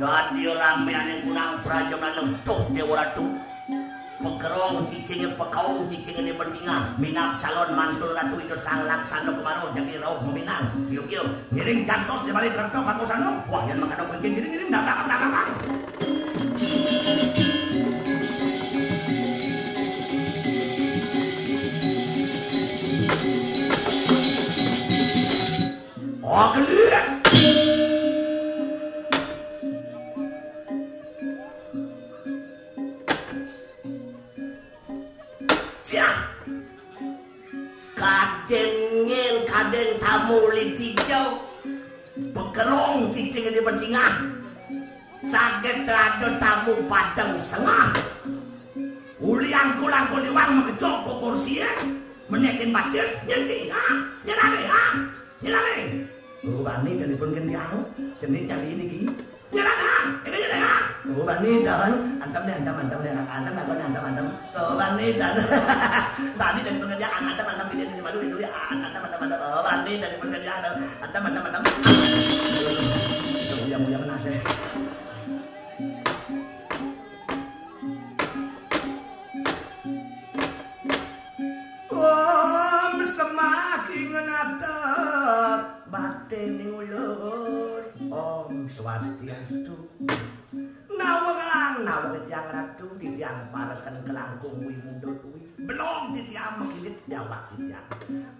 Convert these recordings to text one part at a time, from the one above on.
Jadi ramean yang kunang prajaman lentuk dewa ratu. Pekerong cicingnya pekaung cicingnya bertingah. Minap calon mantul ratu itu sang laksana kemaro jadi rauh meminang. Yuk giring jansos di balik kerto paku sano. Wah yang makadang bikin giring datang. Oh gelis. Kaden tamu litijau pekerong cicing di bercingah sakit ada tamu padang sengah uli angkul diwang mengejok ke kursi menekin matis nyelki nyelane bani dari pun kendiang jenis cari ini ki nyelana bani dan antam bani dan tadi dari pengerjaan antam pilih sini malu itu ya antam bani dari pengerjaan antam mulia menase semakin ngenatap batin ulur Om Swastiastu nawang jang ratu titiang parakan kelangkung wimundut belum titiang mekilit jawab titiang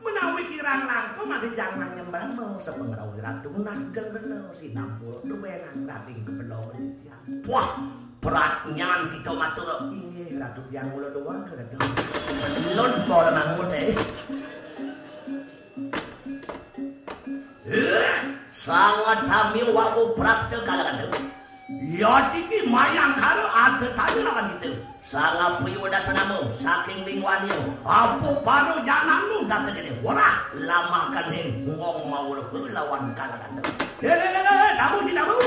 menawi kirang langkung ada jangan nyembang mau sepengerau ratu nasgel bener sinampul dubengan rating kebelong titiang wah beratnya kita matur ini ratu tiang mula doang ke ratu belum boleh mangut sangat hamil wawu praktek kalangan ya tiki mayang karo ada tanya lawan itu sangat piwada sanamu saking lingwannya apa baru janganmu datang ini wala lama kan ngong mau lawan kalangan kamu tidak mau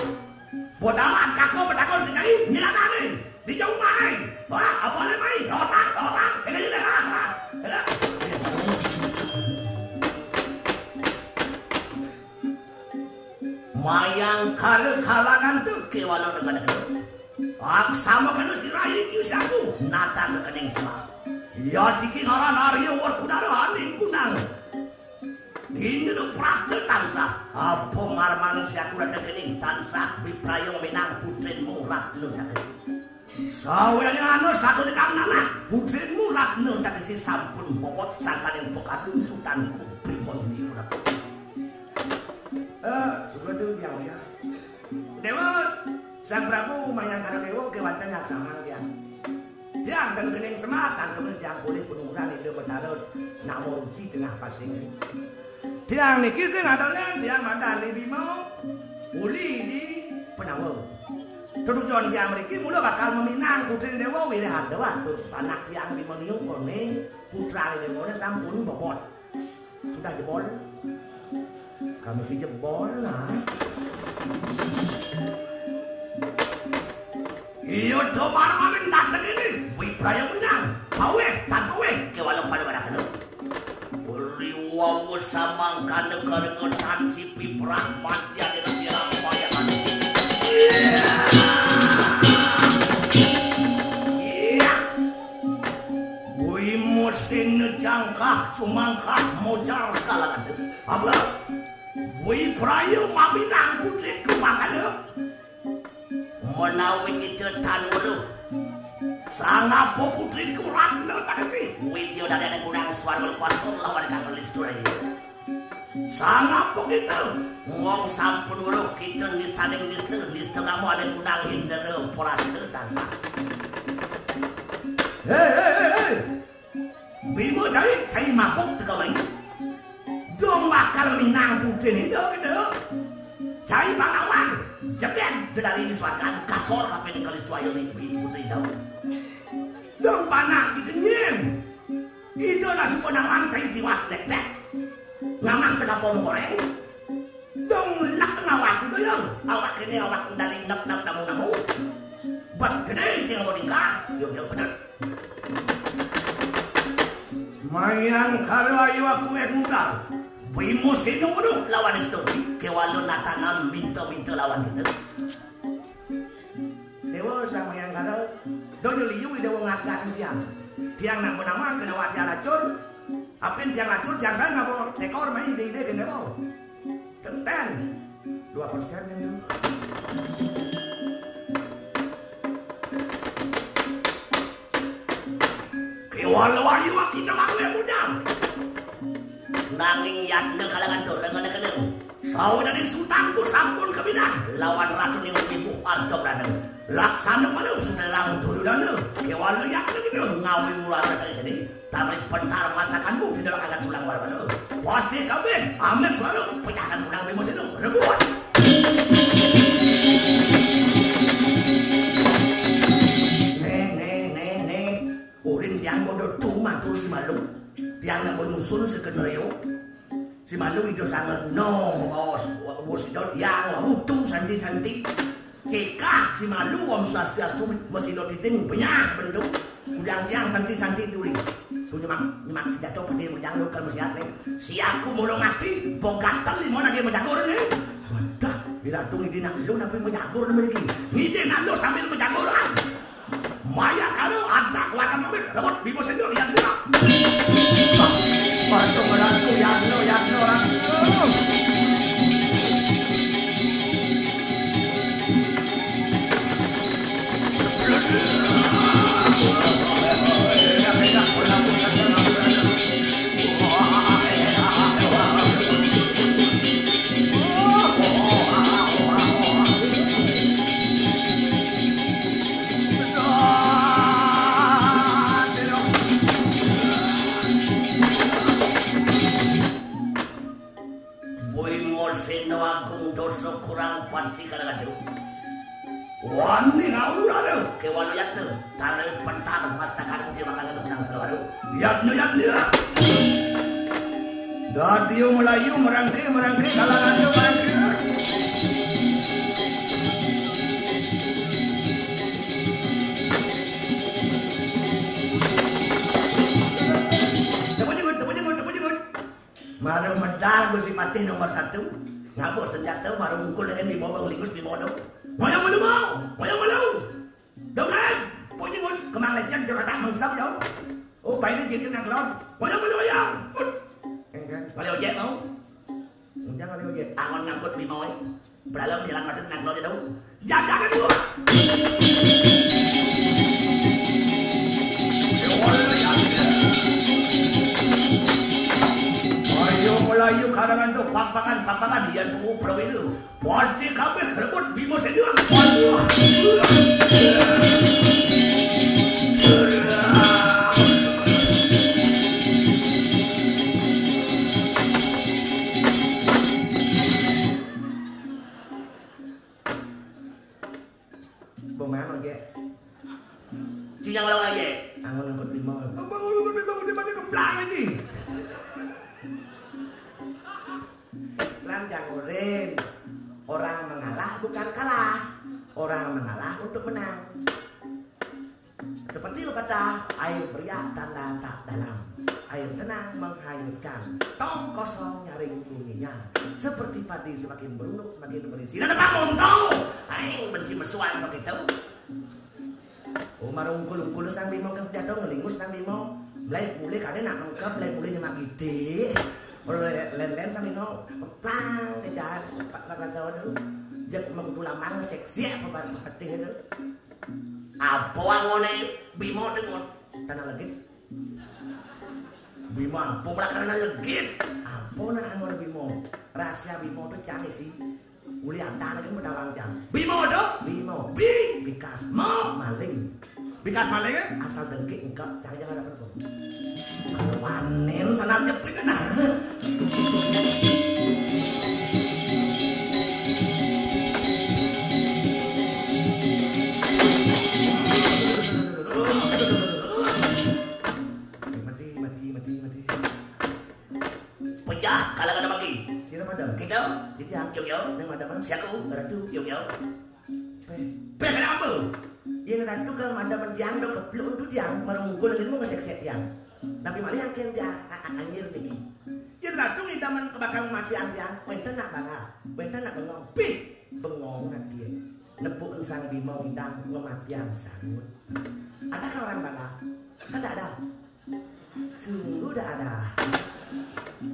buat amat kakak bertakon sekali nyilakan di jauh mai wah apa namanya dosa ini mayang kare kalangan tu kewalau dengan itu. Sama kena si rai kisaku nata kening semua. Ya tiki ngaran Arya Warkudara aning kunang. Ini tu praste tansah. Apa marmani si aku rada kening tansah biprayo menang putrinmu Ratnu Takesi. Sawenya anu satu dekang nana putrinmu Ratnu Takesi sampun bobot sangkaning pokadung sultanku Primondiyo. Sebelum dia Dewa Sang Prabu mayang karo dewa kewanten yang sama dia. Dia dan kening semak sang kemenjang boleh penungguran itu bertarut namur di tengah pasing. Dia niki sing adalah dia madani bimo uli di Penawa. Tujuan dia mriki mula bakal meminang putri dewa Wirahan Dewa tur anak yang bimoniu kone putra dewa sampun bobot. Sudah jebol. Kamu si jebol lah. Iyo domar mamin datang ini. Wipraya menang. Pawe, tanpa we. Kewalau pada pada kena. Uriwawu samangkan kerengetan si piprah mati ada siram payah kan. Iya. Wui musin jangkah cumangkah mojar kalangan. Abah. Wipraya maminang putritku makanya menawi kita tanwulu sangapo putritku Ratnu Takesi widyo dari anak kunang swargal kuasa lawan kang listur ini sangapo kita ngong sampun wulu kita nistaning nistur kamu ada kunang hindere poraste tansah hei bimo dari kai mabuk tekamai dong bakal minang putri itu gitu cai pangawan jebet dari diswarkan kasor kape ni kalis tuayo ni putri daw dong panak gitu nyen. Itu lah sebenang lantai tiwas dek-dek. Ngamak sekapon goreng. Dong lak ngawak itu yang. Awak ini awak dari nap-nap namu-namu. Bas gede jangan mau nikah. Yuk bener. Mayang karo ayu aku ngudal. Bimo sino mo lawan story. Kewalo natanam minto-minto lawan kita. Dewa sama yang karo. Dojo liu ide wong ngak tiang. Tiang nak menama kena wajah lacur. Apin tiang lacur jangan ngabo tekor main ide-ide kena bawa. Tenten 2% yang dulu. Kewalo ayu kita aku yang mudang. Nanging yatne kalangan to lengan-lengan. Saudara sultanku sampun kebinah lawan ratu ning ibu arto brana. Laksana mana sudah lamun tuyudana. Kewalo yatne gitu ngawi mulana tadi. Tarik pentar masakanmu pindah agak sulang warna. Wati kabeh amet selalu pecahkan ulang bemos itu rebut. Urin tiang bodoh cuma tulis si malu. Tiang nak menyusun sekenaryo. Si malu itu sangat no. Bos itu tiang butuh santi-santi. Jika si malu om swastiastu mesti lo titing banyak bentuk. Udang tiang santi-santi dulu. Tu nyemak si jatuh pati menjang lo kan mesti hati. Si aku mulung hati. Bogatal di mana dia menjagur ni. Wadah. Bila tungi dia nak lo tapi menjagur ni lagi. Ngide nak lo sambil menjagur ah. Maya karo ada kuatan mobil rebut bimo sendiri yang dia. Bantu merantu yang lo kurang panci kadang-kadang. Wani ngawur kewan yatne tarik pentar mastakan dia makanan benang selalu. Yatne. Dadio Melayu merangke kalangan merangke. Tepuk-tepuk. Maru medal Gusti Patih nomor 1. Ngabur senjata baru mukul dengan bimo banglingus bimo dong. Moyang malu. Dongan, punya ngun kemang lejan jurata mengsap yo. Oh, bayi jadi nak lawan. Moyang malu yang. Kalau ojek mau. Jangan kalau ojek. Angon ngangkut bimo ini. Beralam jalan macet nak lawan dong. Jangan dulu. Melayu karangan tu pampangan yang bungu perwira. Wajib kabeh rebut bimo sendiri. Bagaimana je? Cincang lawan je. Angon angkut bimo. Bangun di mana kembang ini? Lanjang urin. Orang mengalah bukan kalah. Orang mengalah untuk menang. Seperti lo kata, air beriak tanda tak dalam. Air tenang menghanyutkan. Tong kosong nyaring bunyinya. Seperti padi semakin berunduk semakin berisi. Dan bangun tau. Aing benci mesuan begitu. Umar ungkul sang bimo kan sejatuh ngelingus sang bimo. Mulai kadang nak mengkep, mulai nyemak gede. Len sambil no plang kejar pak sawah dulu jek mau tulamang seksi apa petih itu apa angone bimo dengon tanah legit bimo apa malah karena legit apa nang angone bimo rahasia bimo itu canggih sih uli antara kan berdawang jang bimo do bimo bikas maling asal dengki engkau cari jangan ada perempuan wanen sana jepit nah yo nang madaman siaku ratu yo pe kenapa yang ratu ke madaman tiang do keblon tu tiang marunggul ngene mau kesek tiang tapi malah yang kian dia anjir niki yang ratu ngidaman kebakang mati tiang wenten nak bangga wenten nak bengong pi bengong dia nepuk sang Bima ngidang ngematian sang adakah orang bangga tidak ada sungguh tidak ada.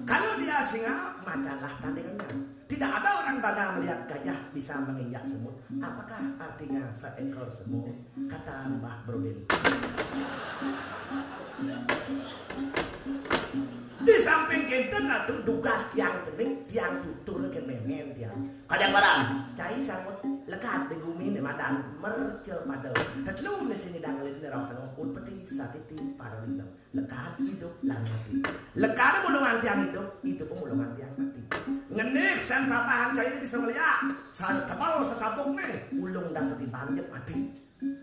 Kalau dia singa, macanlah tandingannya. Tidak ada orang bangga melihat gajah bisa menginjak semut. Apakah artinya seekor semut? Kata Mbah Brodel. Di samping kenten itu tugas tiang kening, tiang tutur ke memen tiang. Kadang barang, cai sangut lekat di bumi di madan mercel pada. Tetlu di sini dangelin di rasa ngopun peti satiti paralino. Lekat hidup lang mati. Lekat mulungan tiang hidup mulungan tiang mati. Ngenik san papahan cai bisa melihat. San tebal sesabung nih, ulung dah setimbang jep mati.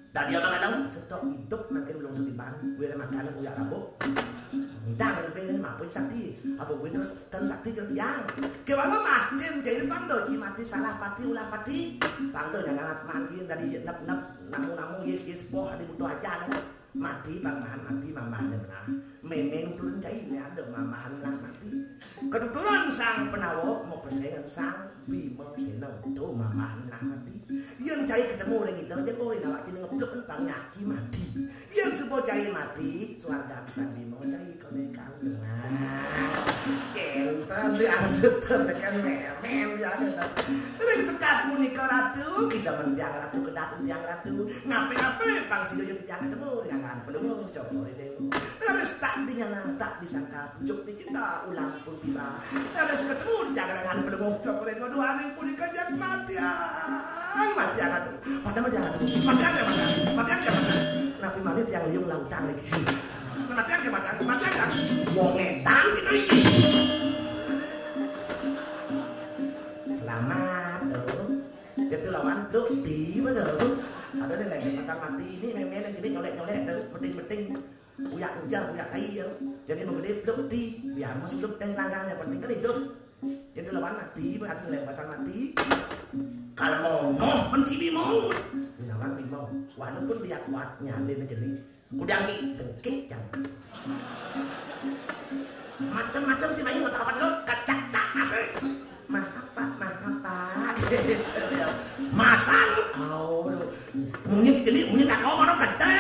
Dan dia mengatakan, setok hidup makin ulung setimbang, gue makanan uyak rabuk. Đang ở bên mà với sakti, apa gue terus ten sakti ke tiang. Kewala makin jadi pangdo ci mati salah pati ulah pati. Pangdo jangan makin dari nep namu yes boh di butuh aja kan. Mati bangman mati mamah benar. Memeng turun cai ini ada mamahan lah mati. Ketuturan sang penawo mau persaingan sang Bima Seno tu mamahan lah mati. Yang cai ketemu orang itu aja boleh nawak kini ngepluk tentang nyaki mati. Yang sebuah cai mati suarga sang Bima cai kau nekang dengan. Kenten dia seter dengan memen dia ada. Ring sekat munika ratu kita menjang ratu kedatang tiang ratu ngapain bang si yoyo dijang ketemu jangan belum coba itu. Harus tak dinyana tak disangka pucuk di kita ulang pun tiba. Harus ketemu jangan belum coba itu dua yang pun dikajak mati angkat tu. Padahal jangan mati. Nabi mati yang liung lautan lagi. Mati angkat. Wong edan kita lagi. Selamat tuh. Itu lawan tuh di mana tuh? Ada yang lagi pasang mati ini memang jadi nyolek dan penting uyak ujang uyak kai jadi menggede peti biar masuk hidup dan langgang yang penting kan hidup jadi lawan mati berarti yang pasang mati kalau mau benci Bimo lawan Bimo walaupun dia kuatnya lên jadi udah dengkik jangan macam-macam sih bayi mau tahu apa dulu kacak masih Mahapa gitu ya masang mungkin jadi mungkin tak kau mau gede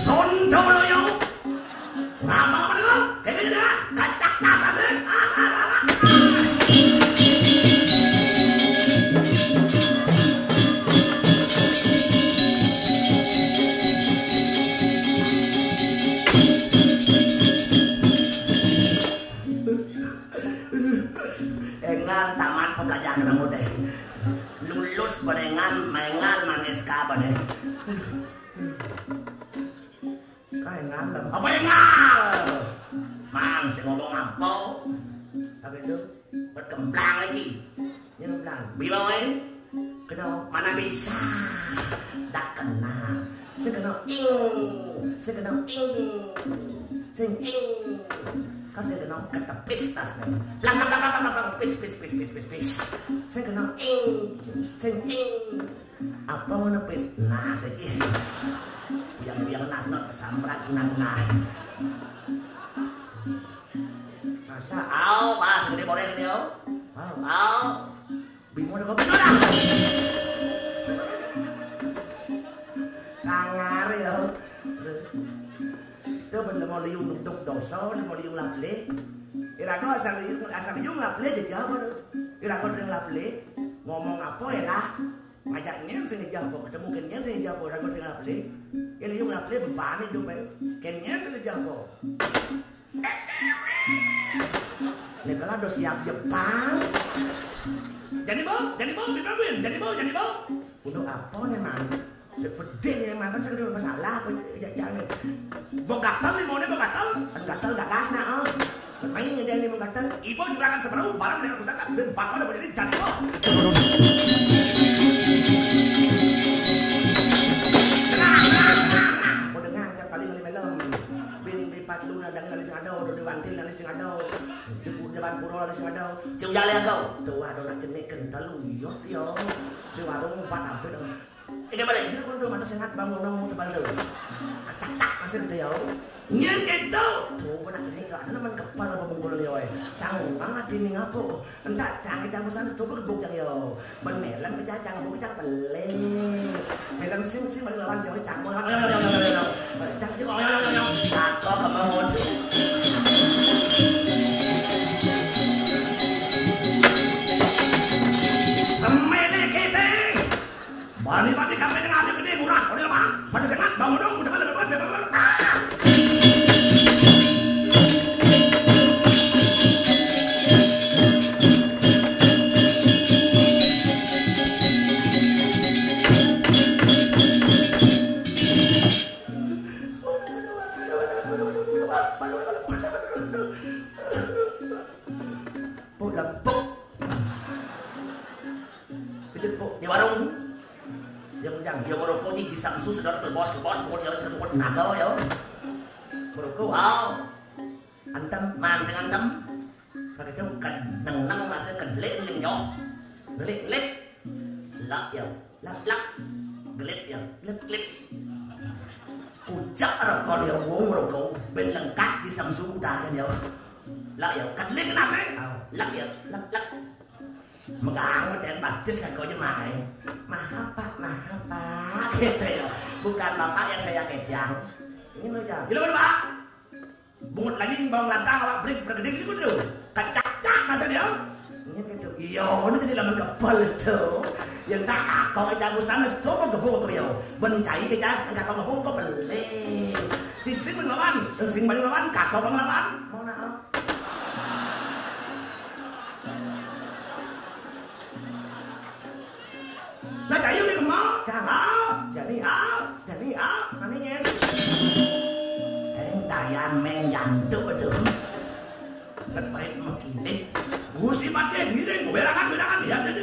son coba yo ngapa apa dulu kayak gini dah kacak masih pembelajaran kamu deh lulus berengan mengal manis kabar deh engal apa engal mang saya ngomong apa apa itu berkembang lagi yang bilang biloin kenal mana bisa tak kenal saya kenal kasih kenal ketepis tasnya lang pis saya kenal apa mau nepis nah saja yang nas kesamrat nah masa pas gede boreng ini Bimo udah kopi dah kangar ya itu bener mau liung duduk dosa mau liung laple irago asal liung laple jadi apa tuh irago yang laple ngomong apa ya lah ngajaknya saya ngejawab ketemu kennya saya ngejawab irago yang laple ya liung laple beban hidup kennya saya ngejawab ini kalau udah siap Jepang jadi bau untuk apa nih man Pedih emang kan sering masalah jangan. Bo gatal nih mau nih bo gatal. Kan gatal gak gas nah. Main dia nih mau gatal. Ibu juragan separuh barang dengan rusakan. Bakal udah jadi bo. bin di patluna dang nali sing ado do di wantil nali sing ado di depan puro nali sing ado cung jale kau tuh ado nak keneken telu yot yo di warung 4 abad ini balik dia pun mata sengat bangun nang depan lu tak masih dia nyen gitu tuh benak kenek ada naman kepala bengkul yo cang banget ini ngapo entak cang pesan tuh berbuk yang yo ben melan ke cang buk cang pelik melan sing melawan sing cang cang itu tak kok mau semene kete bani kami dengan ada gede murah udah mah pada sengat bangun dong udah pada Samsu sedot ke bos pun ya cerut naga ya. Bro wow. Antem man sing antem. Kagak kan nang masih kedelik ling yo. Gelik. Lak ya. Lak. Gelik ya. Lek. Ucak ra kon ya wong bro ben lengkap di Samsu udah kan ya. Lak ya kedelik kenapa? Lak ya. Lak. Megang dan batis kan kau jemaah. Maaf pak gitu ya. Bukan bapak yang saya ketyang. Ini aja. Gila pak. Bungut lagi bawang langkah awak break bergede gitu dulu. Kacak masa dia. Ini gitu. Iya, ini jadi laman kepal itu. Yang tak kau aja mustanas coba gebuk tuh ya. Bencai keja enggak kau gebuk kau pelik. Sing melawan, sing melawan kakau bang lawan. Mau nak? Nah kayu ni kemau, jadi mana ni? Dayan menyantuk betul. Terbaik makinik, busi mati hiring, berangan ya jadi.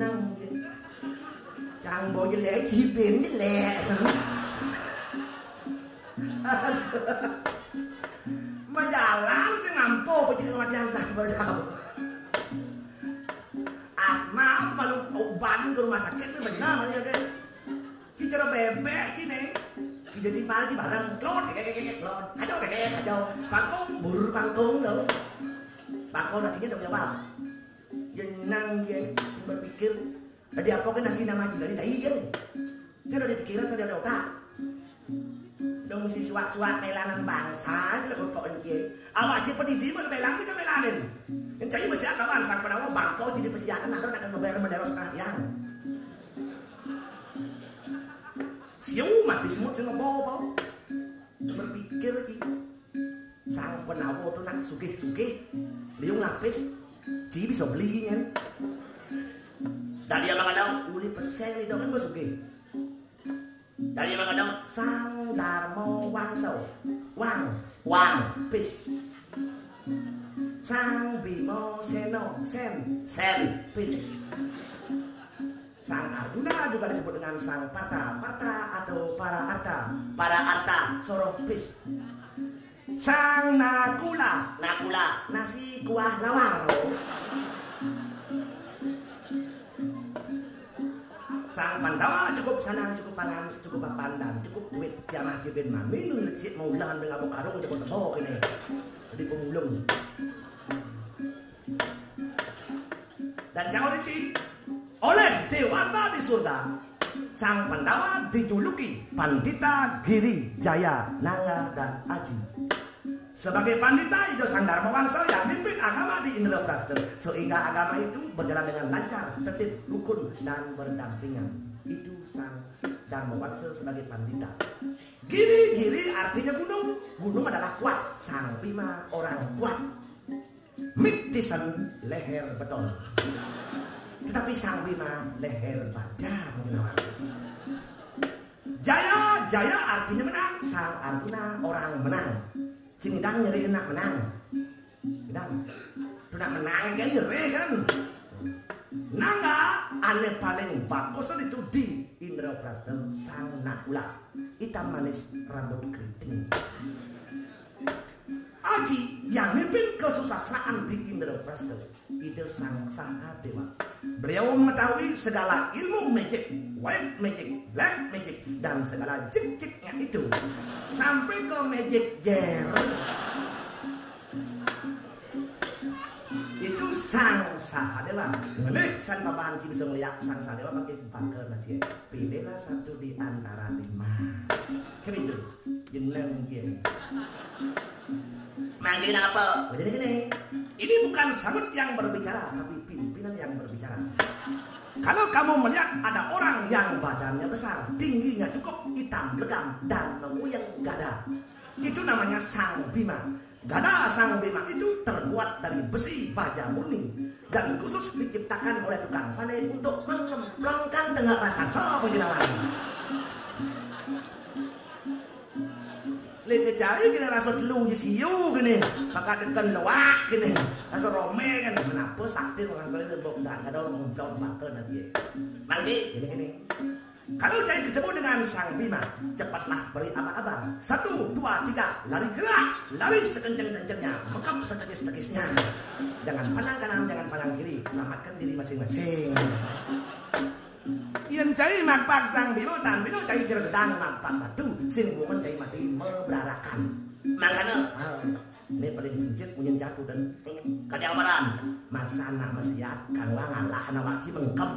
nang Chàng bộ như lẽ chi biển như lẹ mà già lắm sẽ làm cô của chị mặt giang sạch bao giờ maaf kalau obatin ke rumah sakit itu benar ya deh kita bebek gini jadi pagi barang klot kacau pangkong đâu pangkong artinya dong jawab jenang dia berpikir dia apa kan nasi nama juga dari tai kan saya udah dipikiran saya udah otak dong si suak Thailandan bangsa itu là một kia awak aja pendidik mau belang kita belanin yang cari masih kawan sang penawa bangkau jadi persiapan naruh akan ngebayar mendaros kalian siu mati semut sing ngebobo berpikir lagi sang penawa tuh nak sugih liung lapis chỉ bisa beli kan dari yang mana uli persen itu kan sugih dari yang mana sang Darmo Wang pis sang Bimo Seno sen pis sang Arjuna juga disebut dengan sang Parta atau para arta soro pis sang Nakula nasi kuah lawar sang Pandawa cukup sanang, cukup pangan, cukup pandan, cukup duit kiamah jebin mah minum lecit mau ulangan dengan abu karung udah tebok ini di pemulung dan jangan dicik oleh Dewata di surga sang Pandawa dijuluki Pandita Giri Jaya Nanga dan Aji sebagai pandita itu sang Dharma Wangsa yang mimpin agama di Indraprastha sehingga agama itu berjalan dengan lancar, tertib, rukun dan berdampingan. Itu sang Dharma Wangsa sebagai pandita. Giri artinya gunung adalah kuat. Sang Bima orang kuat. Miktisan leher beton. Tetapi sang Bima leher baja mengenal. Jaya artinya menang. Sang Arjuna orang menang. Cingdang nyeri enak menang. Cingdang. Itu nak menang kan nyeri kan. Nangga aneh paling bagus itu di Indraprastha sang Nakula. Hitam manis rambut keriting. Aji yang mimpin kesusastraan di Indraprastha itu sang Sahadewa. Beliau mengetahui segala ilmu magic, white magic, black magic dan segala jik-jiknya itu sampai ke magic jar. Itu sang Sahadewa. Boleh san babahan bisa melihat sang Sahadewa pakai pangker nasi. Pilihlah satu di antara 5. Kayak itu. Jeneng dia. Manggil apa? Jadi gini. Ini bukan semut yang berbicara, tapi pimpinan yang berbicara. Kalau kamu melihat ada orang yang badannya besar, tingginya cukup, hitam, legam, dan menguyang gada, itu namanya sang Bima. Gada sang Bima itu terbuat dari besi baja murni dan khusus diciptakan oleh tukang pandai untuk mengemplongkan dengan rasa sepenjenawan. Lihat cari kena rasa telu je siu gini, pakai tekan lewat gini, rasa rome kan, kenapa sakti orang saya lebok dan kadang mengemplong bakal nanti. Nanti gini. Kalau cari ketemu dengan sang Bima, cepatlah beri abang-abang. 1, 2, 3, lari gerak, lari sekencang-kencangnya, mengkap setekis-tekisnya. Jangan pandang kanan, jangan pandang kiri, selamatkan diri masing-masing. Yang cari makpak sang Bima dan Bima cari jerdang makpak batu, sing bukan cari mati membelarakan. Makanya, ini paling pincit punya jatuh dan kadang-kadang masa anak mesiat kan ngalah anak waki mengkap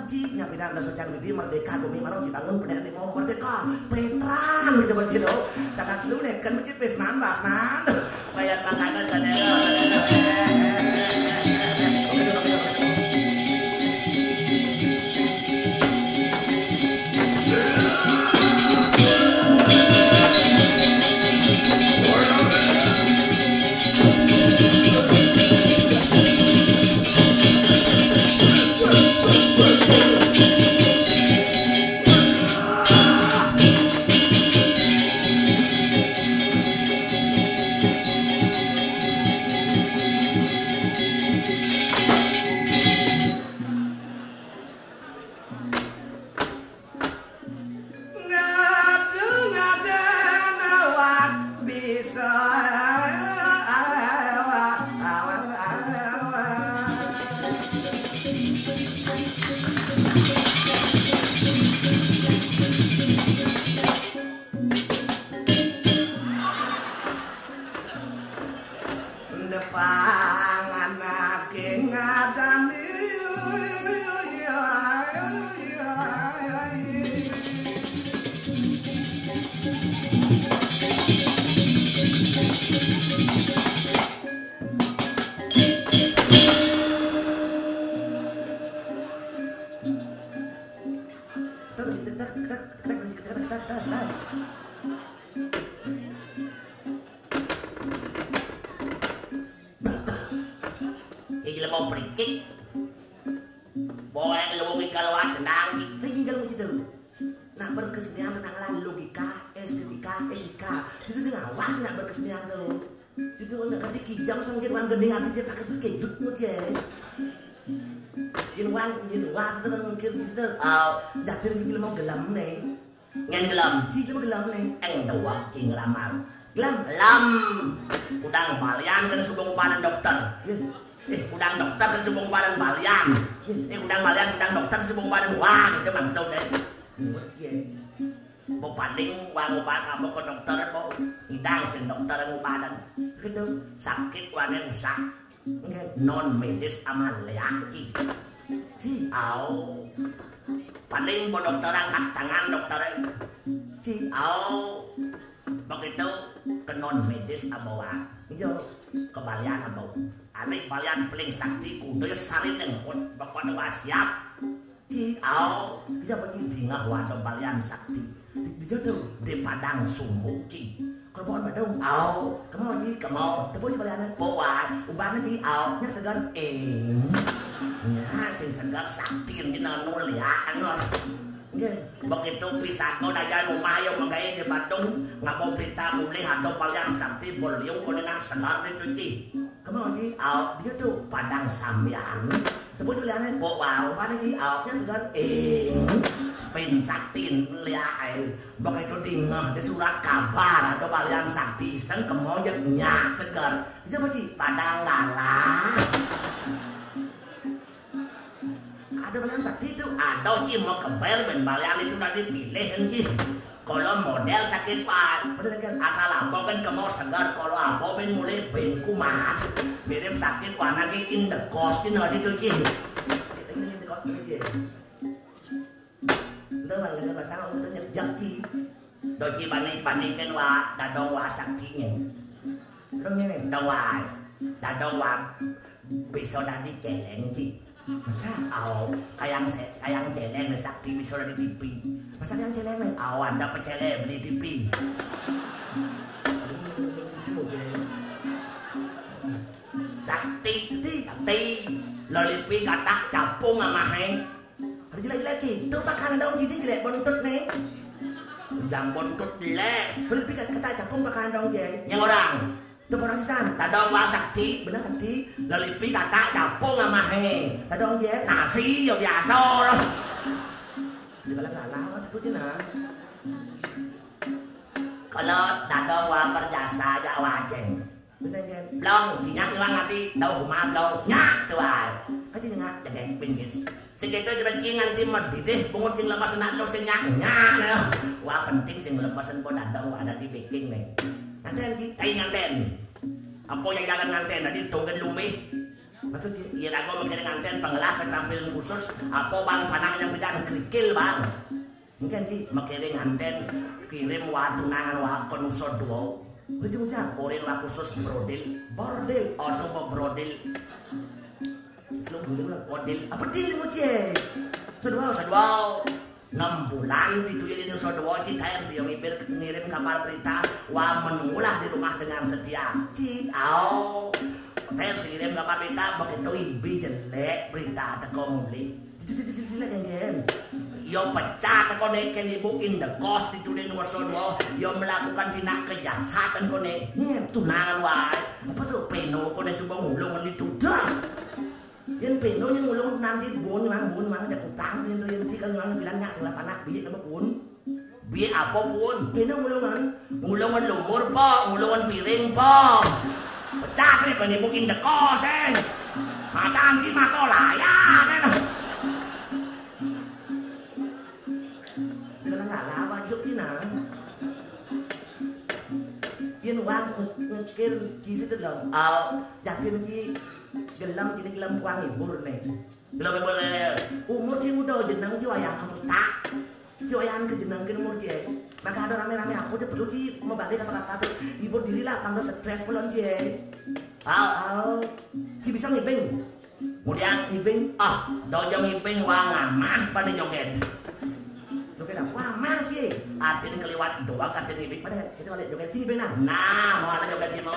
ji nyapi dan socan gede merdeka bumi maro dibangun pada lima merdeka petran gitu begitu kakak lu nih kan masjid pes nambah man bayar makanan kadang Datir iki mau gelam nih. Ngen gelam, iki mau gelam nih. Dawak cing lamar. Gelam. Udang balian kan subung padan dokter. Udang dokter kan subung padan balian. Udang balian udang dokter subung padan wah gitu maksudnya. Bo paling wang ubat apa ke dokter bo idang sing dokter ngubadan. Gitu sakit wane rusak. Non medis aman leak ci au paling bo dokter angkat tangan dokter ci au begitu ke non medis abawa yo kebalian abau ane balian paling sakti kudu salin yang bakal wasiap ci au dia begini dingah wadah balian sakti di jodoh di padang sumbu ci kalau bukan badung au kamu tepuk di balian buat ubahnya ci au nya segar nya sing segar sakti yang jenang nuliaan begitu pisako daya rumah yang menggaya di Bandung nggak mau berita mulai atau balian sakti beliau konengan segar itu ci kamu ci au dia tuh padang sambian tepuk di balian buat ubahnya ci au nya segar pin sakti lihat begitu tinggal di surat kabar atau balian sakti sen kemojetnya segar dia mesti padang galah ada balian sakti itu ada sih mau kebel ben balian itu udah dipilih sih kalau model sakit pak asal apa kan kemau segar kalau apa ben mulai ben kumat mirip sakit warna di in the cost ini itu sih Đâu mà người ta sao ông ta nhập giặc chi đôi khi bạn đi kêu qua đã đông qua sắc chi nhỉ đông như này đông ngoài đã đông qua bisa đã đi chạy lên chi sao kayang chạy lên là sắc chi bisa đã đi TV masa yang chạy lên này anda chạy lên beli TV sakti lolipi kata capung sama heng jelek-jelek itu pakai daun jadi jelek bontot nih yang bontot jelek lebih kata capung pakai daun je yang orang itu orang sisan tadong wa sakti benar sakti lelipi kata capung sama he tadong je nasi ya biasa loh di balik ngalah sebutin nah kalau tadong wa berjasa ya wajeng belum jinyak ilang nanti tahu rumah belum nyak tuh aja nyak jadi pinggis segitu jerancing nanti mati deh bungut yang lemas nak lo senyak nyak wah penting sing lepasan pun ada dibikin nih nanti kayak nganten apa yang jalan nganten tadi tunggu lumih maksudnya iya aku mengenai nganten pengelah keterampilan khusus apa bang panahnya bidang kerikil bang mungkin sih mengirim nganten kirim wa tunangan wa konusor dua ujung-ujung orin wa khusus bordel atau brodel lu dulu bordel apa dil mo cie sedua 6 bulan itu jadi saudara kita yang siang ngirim kabar berita wa menunggulah di rumah dengan setia ciao saya ngirim kabar berita begitu ibi jelek berita teko muli jelek yang yo pecah teko neken ibu in the cost itu di nomor saudara yo melakukan tindak kejahatan kone tunangan wae apa tuh peno kone subang ulung itu dah yang peno yang ngulung nanti bun mang ada utang yang tuh yang sih kan mang bilang nyak sebelah panak biar apa pun biar apa pun peno ngulungan lumur po ngulungan piring po pecah nih kan mungkin dekos macam si mato layak mikir ki itu loh. Yakin ki gelam ki gelam kuang ibur nih. Gelam boleh. Umur ki muda jeneng ki wayang tak. Ki wayang ke jeneng ki umur ki. Maka ada rame-rame aku dia perlu ki membalik kata-kata ibur diri lah tangga stres pelon ki. Ki bisa ngibing. Kemudian ngibing. Dojong ngibing wang amah pada joget. Joget apa amah ki? Artinya keliwat doa kata ngibing pada kita balik joget sini benar. Nah, mau ada joget sini.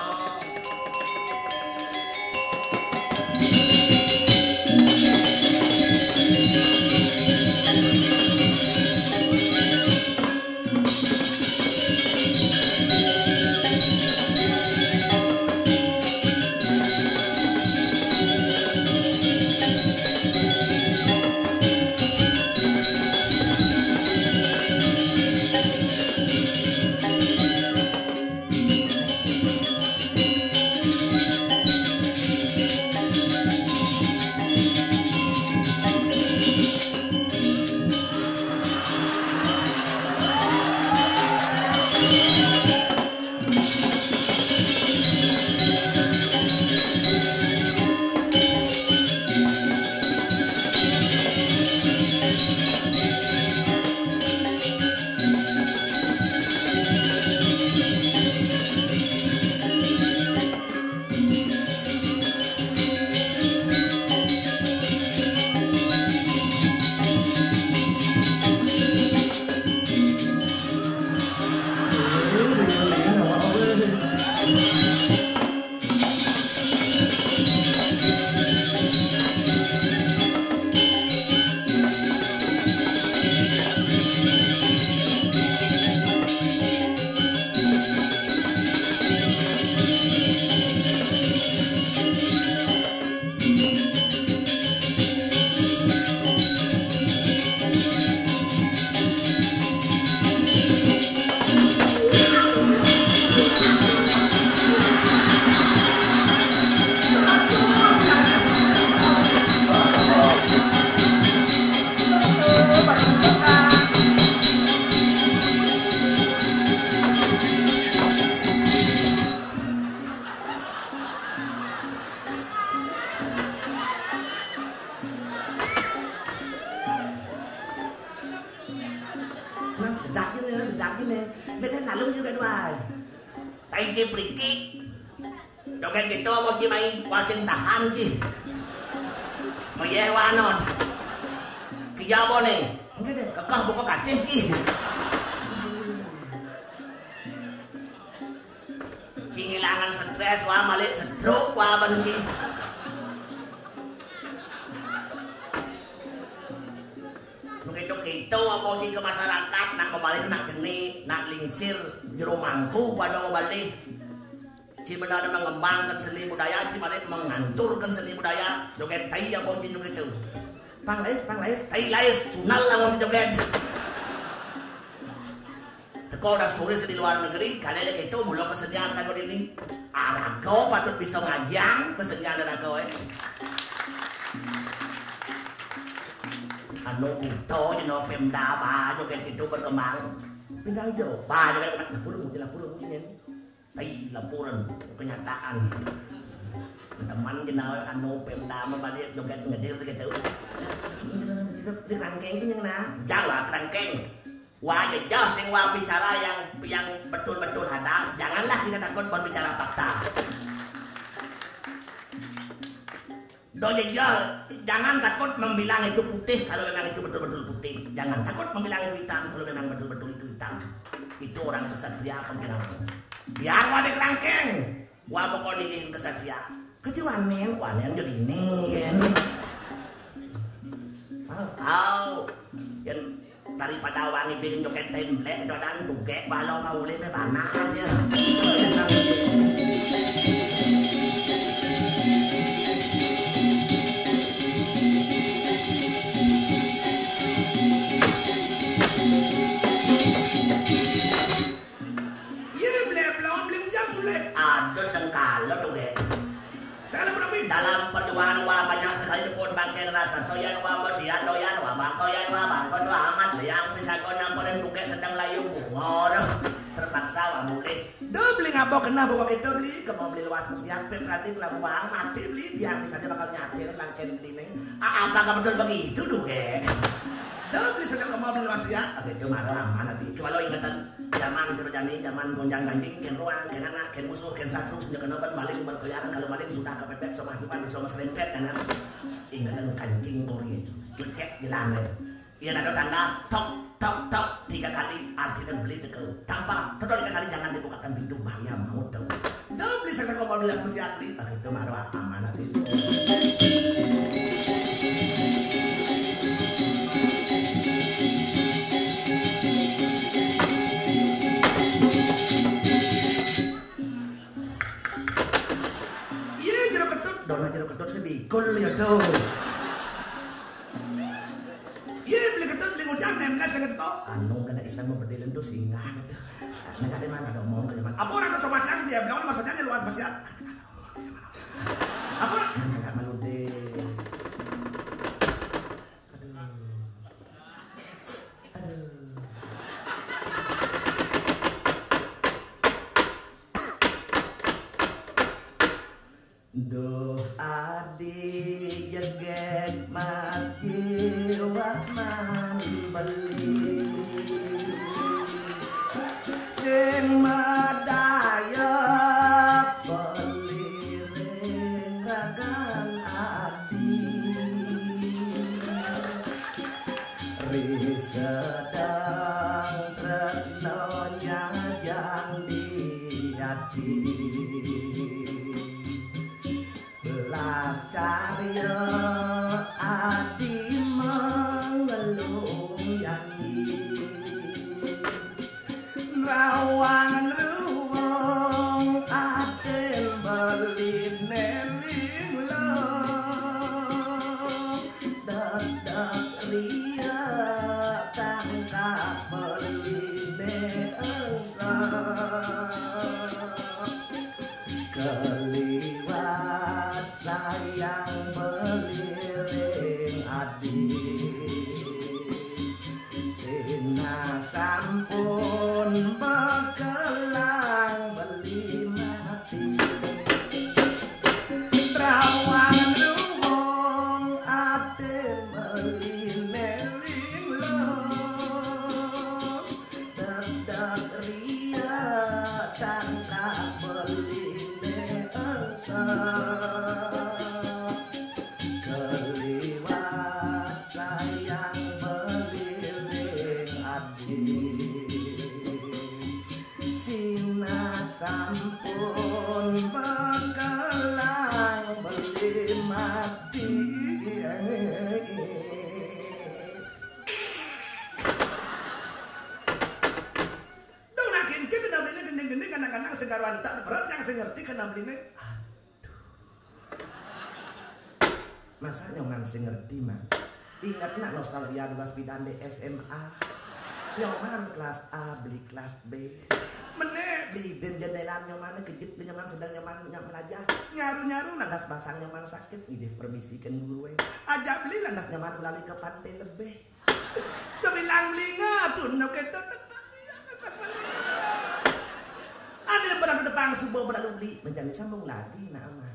Bedak gini, mereka selalu juga doai. Taiki priki, joget gitu mau cimai wasin tahan ki, mau yewanot, kijabo nih, enggak deh, kekah buka kacih ki. Ngilangan stres, wah malik stroke, wah benci. Begitu apa di ke masyarakat nak kembali nak jeni nak lingsir jero mangku pada kembali si benar mengembangkan seni budaya si balik menghancurkan seni budaya joget tai apa di gitu panglais tai lais sunal lah mau joget teko das turis di luar negeri kalian gitu mulai kesenian kan ini arago patut bisa ngajiang kesenian arago anu itu no Pemda apa joget itu berkembang tinggal hijau apa joget laporan mungkin laporan kenyataan teman kita anu Pemda membalik joget ngedil gitu di rangkeng itu yang mana jangan rangkeng wah jauh sing wah bicara yang betul-betul hadap janganlah kita takut berbicara fakta jangan takut membilang itu putih kalau memang itu betul-betul putih. Jangan takut membilang itu hitam kalau memang betul-betul itu hitam. Itu orang kesatria penjenawan. Yang wadik rangkeng, wah pokok ini kesatria. Kecuali wanen jadi ini kan. Yang daripada wangi bikin joget template itu dan bukek balau kau boleh banyak aja. Dalam perjuangan wah banyak sekali pun bangkai pemanasan soyan wa mesian doyan wa bangkoyan wa bangkon wa amat liang pisagon namporen buke sedang layu bungor terpaksa wa mulih beli ngabo kena buka kita beli ke mau beli luas mesian petratif lah buang mati beli tiang misalnya bakal nyatir langken beli neng apakah betul begitu duke beli sedang mau beli luas ya oke itu marah mana di kalau ingatan zaman cerjani zaman gonjang ganjing ken ruang ken anak ken musuh ken satru sejak noban maling berkeliaran kalau maling sudah kepepet sama hidupan sama serempet kan ingatan kancing kori cek jalan iya ada tanda tok tok tok 3 kali artinya beli tekel tanpa total 3 kali jangan dibukakan pintu bahaya mau tahu beli sedang mau beli luas mesian beli itu marah aman nanti Kul ya tuh. Iya beli ketut beli ngujang nemlas dengan to. Anu kada isang mo berdelen do singa. Nagade man ada omong ka man. Apa orang sama macam dia bilang maksudnya dia luas basiat. Apa? Enggak malude. Aduh. Duh adi jeget mas jiwa man beli sing madaya beli ragan adi ri sedang tresnonya yang di hati belas carya adi mengelung yangi rawangan ruwong aden beli neling lo dadak ria tangkap beli neengsa keliwat sayang beliring adi sina sampun bekelang beli mati rawan ruwong ate beli neling lo dadak ria tangkap beli keliwat sayang beliring adi sina sampun bekelang beli mati dong nakin kita dah beli gending-gending kadang-kadang segarwan tak berat yang saya ngerti kena beli masa nyoman sing ngerti mah ingat nak nostalgia luas bidan di SMA nyoman kelas A beli kelas B meneh di den jendela nyoman kejut di nyoman sedang nyoman belajar nyaru-nyaru landas pasang nyoman sakit ide permisikan guru aja beli landas nyoman lali ke pantai lebih sebilang beli ngatun no ketut ada berang depan subuh berlalu beli menjadi sambung lagi nah aman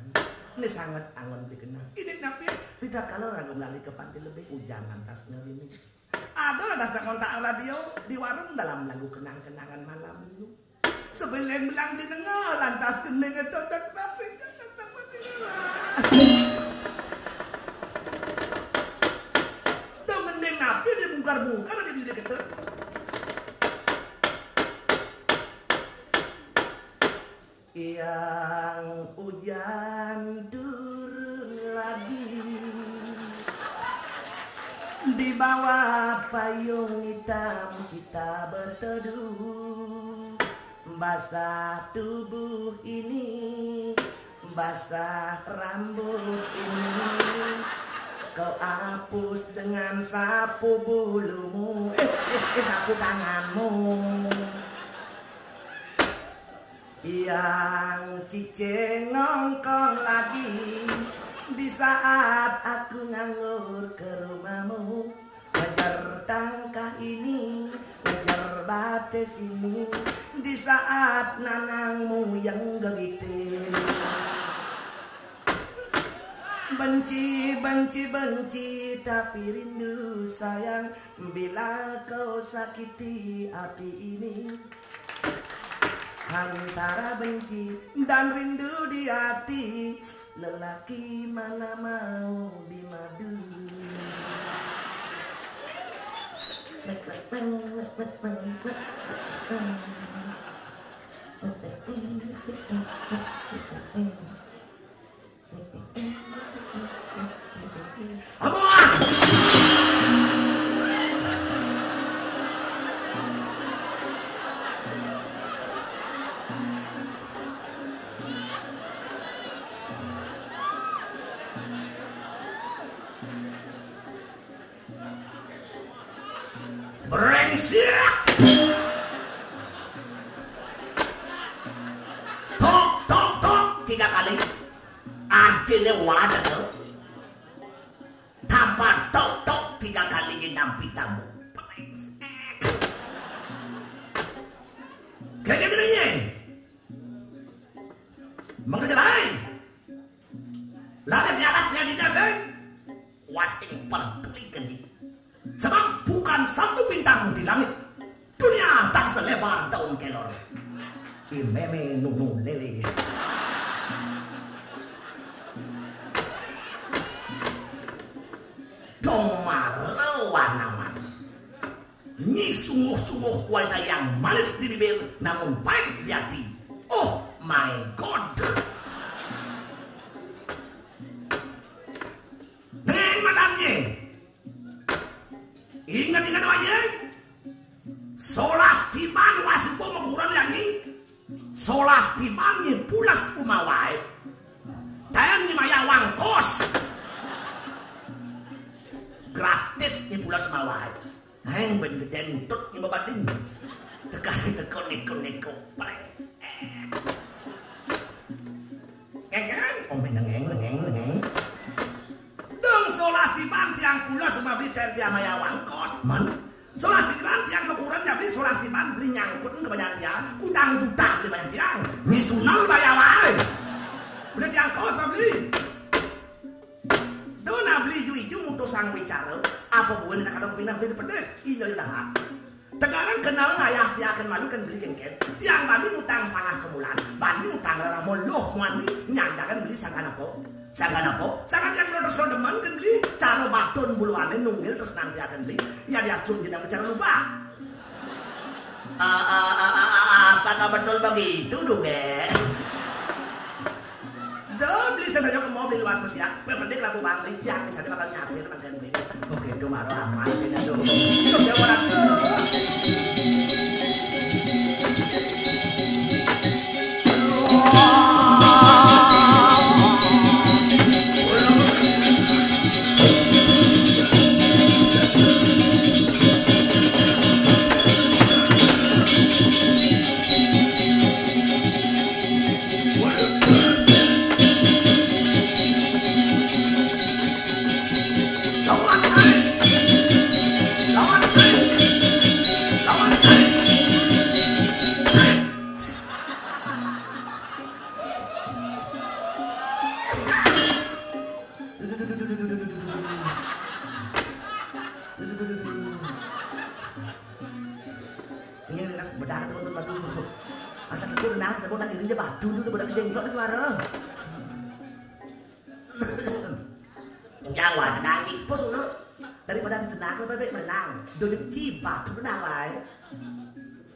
ini sangat angon dikenal. Ini napi tidak kalau lagu lali ke pantai lebih hujan lantas ngerimis. Ada lantas kontak radio di warung dalam lagu kenang-kenangan malam minggu. Sebelum bilang di tengah lantas kening itu dan napi tuh mending napi dibungkar-bungkar di bibir kita. Yang hujan turun lagi di bawah payung hitam kita berteduh basah tubuh ini basah rambut ini kau hapus dengan sapu bulumu sapu tanganmu yang cicing nongkrong lagi Di saat aku nganggur ke rumahmu, ngejar tangkah ini, ngejar bates ini, di saat nanangmu yang gegite. Benci, benci, benci, tapi rindu sayang, bila kau sakiti hati ini. Antara benci dan rindu di hati, lelaki mana mau dimadu. Brengsek. Tok tok tok 3 kali. Artinya wadah tuh. Tanpa tok tok 3 kali nampi tamu. Brengsek. Kayak gini. Mengerti lain. Lalu nyaratnya di dasar. Wasing perdulikan di. Sebab bukan satu bintang di langit. Dunia tak selebar daun kelor. Imeme nunu lele. Domarawan aman. Nyi sungguh-sungguh kualitas yang manis di bibir, namun baik di hati. Oh my God. Neng madamnya. Ingat-ingat aja. Solas timan wasipo mengurang yang ini. Solas timan pulas umawai. Dan maya wangkos. Gratis pulas umawai. Heng ben geden tut batin. Teka neko-neko paling. Kan? Om nengeng. Dong solas timan tiang pulas umawi dan tiang maya wangkos. Man. Solas timan tiang mengurang yang beli solas timan beli nyangkut ke banyak tiang. Kudang juta beli banyak tiang. Misunal bayawai. Beli tiang kos beli. Dona beli ju-ju mutus sang bicara. Apa bukan kalau kepindah beli pedek? Iya dah. Tegaran kenal ayah tiakan malu kan beli gengkel. Tiang babi utang sangat kemulan. Bani utang rara moloh muani nyandakan beli sangan apa? Sangan apa? Sangan yang menurut deman kan beli. Cara batun buluannya nunggil terus nanti akan beli. Ya diasun jenang bicara lupa. Apakah betul begitu duge? Dah beli saja ke mobil luas bersiap. Pendek laku bang beli tiang misalnya bakal nyatir makan beli. Oke itu marah aman tidak dulu. Itu dia orang tu.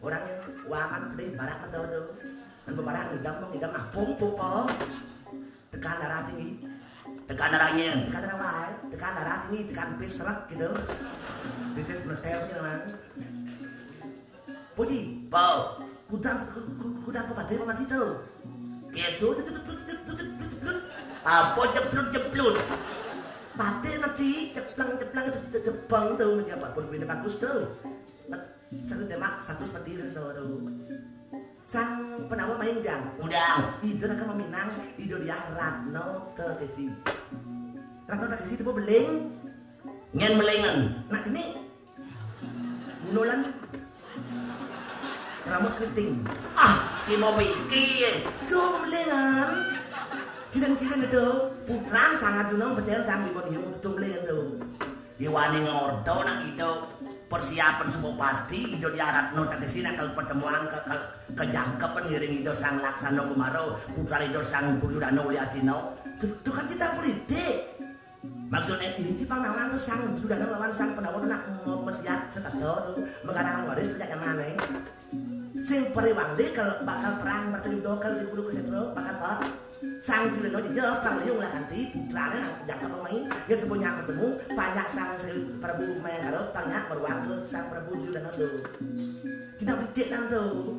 Orang yang wangan gede barak mendodo dan bebarak ngidam apung popo tekan darah tinggi tekan darahnya tekan darah wae tekan darah tinggi tekan pisret gitu this is metelnya man puji bau kudang pepatih mati tuh gitu apa jeblut pate nanti ceplang itu jebang tuh dia apapun bina bagus tuh satu demak satu seperti itu saudara. Sang penawar main udang. Itu akan meminang ido dia Ratno Terkeci. Rano tak isi tiba beling. Ngen belingan. Nak ini. Bunulan. Rambut keriting. Si mau bikin. Kau belingan. Cilen-cilen itu. Putrang sangat junong peser sang di bawah yang tutup belingan itu. Iwani ngordo nak itu. Persiapan semua pasti itu diarat no tak kesini kalau pertemuan kejangkepan ngiring itu sang Laksana Kumaro putra itu sang Duryudana Ulyasino itu kan kita politik maksudnya ini pangawan tuh sang Duryudana lawan sang Pandhawa nak mesiat setato tuh mengarahkan waris sejak yang mana sing periwangde kalau bakal perang bertemu kalau di kudu kesetro bakal apa sang Duryudana jauh sang liung lah nanti putranya jangka pemain dia semuanya ketemu banyak sang Prabu Mayangkara banyak beruang ke sang Prabu Duryudana tuh kita politik tuh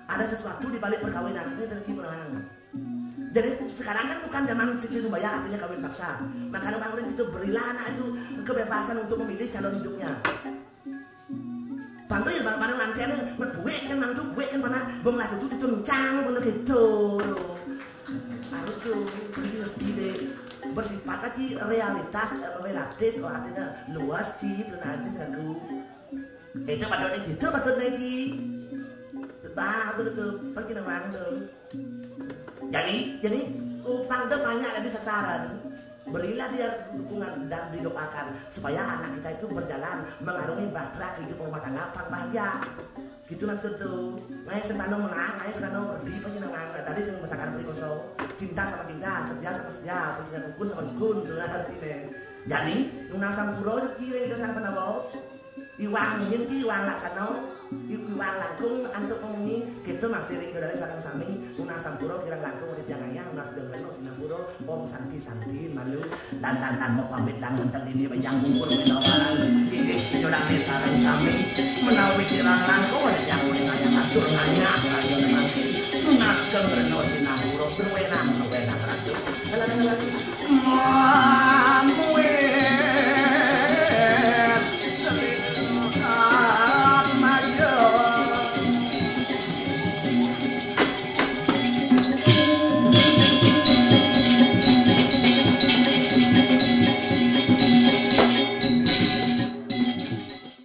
ada sesuatu di balik perkawinan ini terjadi menang. Jadi sekarang kan bukan zaman Siti Nurbaya artinya kawin paksa. Maka orang-orang itu berilah anak itu kebebasan untuk memilih calon hidupnya. Panggil barang-barang nanti ada berbuik kan mantu buik kan mana bong lah itu dituncang bener gitu. Harus tuh lebih deh bersifat aja realitas relatif artinya luas sih itu nanti satu. Itu patutnya gitu patutnya lagi. Betul pergi nang tuh. Jadi upang itu banyak ada di sasaran. Berilah dia dukungan dan didoakan supaya anak kita itu berjalan mengarungi bahtera kehidupan rumah tangga bahagia. Gitu maksud tuh. Ngai setano menang, ngai setano pergi pergi nang tadi sing besakan prikoso. Cinta sama cinta, setia sama setia, rukun sama rukun tuh artinya. Jadi nunang sampuro kira itu sang Pandhawa. Iwang nyen ki iwang Laksana, iwang langkung antuk pengunyi kitu masih ring dari sareng sami nunang sampura kirang langkung urip janaya nunang sedengreno sinapura om santi malu dan mau pamit dang enten ini panjang kumpul menawa barang iki nyodang sareng sami menawi kirang langkung